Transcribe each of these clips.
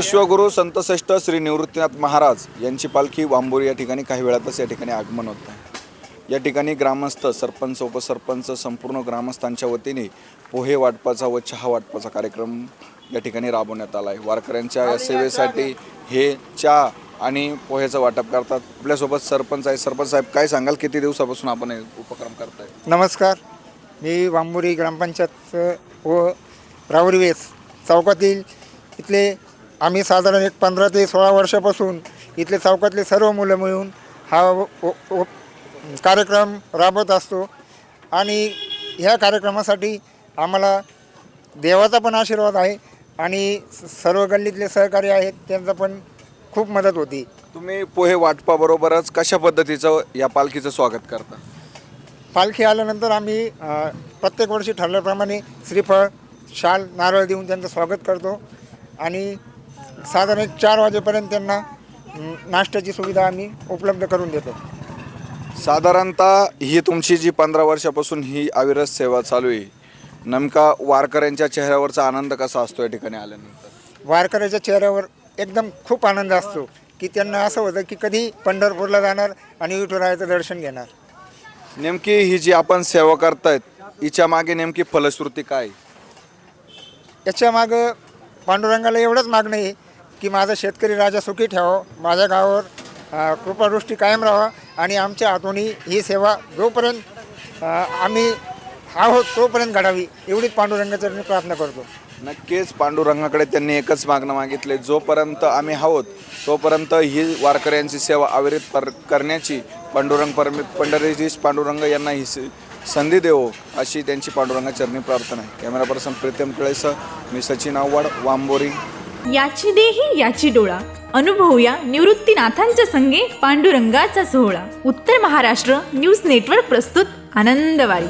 विश्वगुरु संतश्रेष्ठ श्री निवृत्तीनाथ महाराज यांची पालखी वांबोरी या ठिकाणी काही वेळातच या ठिकाणी आगमन होत आहे। या ठिकाणी ग्रामस्थ, सरपंच, उपसरपंच, संपूर्ण ग्रामस्थांच्या वतीने पोहे वाटपाचा व चहा वाटपाचा कार्यक्रम या ठिकाणी राबवण्यात आला आहे। वारकऱ्यांच्या या सेवेसाठी हे चहा आणि पोहेचं वाटप करतात। आपल्यासोबत सरपंच आहे। सरपंच साहेब, काय सांगाल, किती दिवसापासून आपण हे उपक्रम करताय? नमस्कार, मी वांबोरी ग्रामपंचायत व रावरीवेस चौकातील इथले आम्ही साधारण एक 15 ते 16 वर्षापासून इथले चौकातले सर्व मुलं मिळून हा कार्यक्रम राबवत असतो आणि ह्या कार्यक्रमासाठी आम्हाला देवाचा पण आशीर्वाद आहे आणि सर्व गल्लीतले सहकारी आहेत त्यांचा पण खूप मदत होती। तुम्ही पोहे वाटपाबरोबरच कशा पद्धतीचं या पालखीचं स्वागत करता? पालखी आल्यानंतर आम्ही प्रत्येक वर्षी ठरल्याप्रमाणे श्रीफळ, शाल, नारळ देऊन त्यांचं स्वागत करतो आणि साधारण 4 वाजेपर्यंत त्यांना नाश्त्याची सुविधा आम्ही उपलब्ध करून देतो। साधारणतः ही तुमची जी 15 वर्षापासून ही अविरत सेवा चालू आहे, नेमका वारकऱ्यांच्या चेहऱ्यावरचा आनंद कसा असतो या ठिकाणी आल्यानंतर? वारकऱ्याच्या चेहऱ्यावर एकदम खूप आनंद असतो की त्यांना असं होतं की कधी पंढरपूरला जाणार आणि विठुरायाचं दर्शन घेणार। नेमकी ही जी आपण सेवा करतायत हिच्या मागे नेमकी फलश्रुती काय? याच्या मागं पांडुरंगाला एवढंच मागणं आहे की माझा शेतकरी राजा सुखी ठेवावं, माझ्या गावावर कृपादृष्टी कायम राहावा आणि आमच्या हातून ही सेवा जोपर्यंत आम्ही आहोत तोपर्यंत घडावी, एवढीच पांडुरंगाच्या मी प्रार्थना करतो। नक्कीच पांडुरंगाकडे त्यांनी एकच मागणं मागितले, जोपर्यंत आम्ही आहोत तोपर्यंत ही वारकऱ्यांची सेवा अविरत करण्याची पंढरीजी पांडुरंग यांना ही संधी देवो अशी त्यांची पांडुरंगाचरणी प्रार्थना आहे। कॅमेरा पर्सन प्रीतम कळेसह मी सचिन आव्हाड, वांबोरी। याची देही याची डोळा, अनुभवूया निवृत्तीनाथांच्या संगे पांडुरंगाचा सोहळा। उत्तर महाराष्ट्र न्यूज नेटवर्क प्रस्तुत आनंदवारी।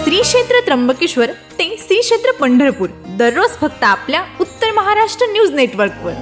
श्री क्षेत्र त्र्यंबकेश्वर ते श्री क्षेत्र पंढरपूर, दररोज फक्त आपल्या उत्तर महाराष्ट्र न्यूज नेटवर्कवर।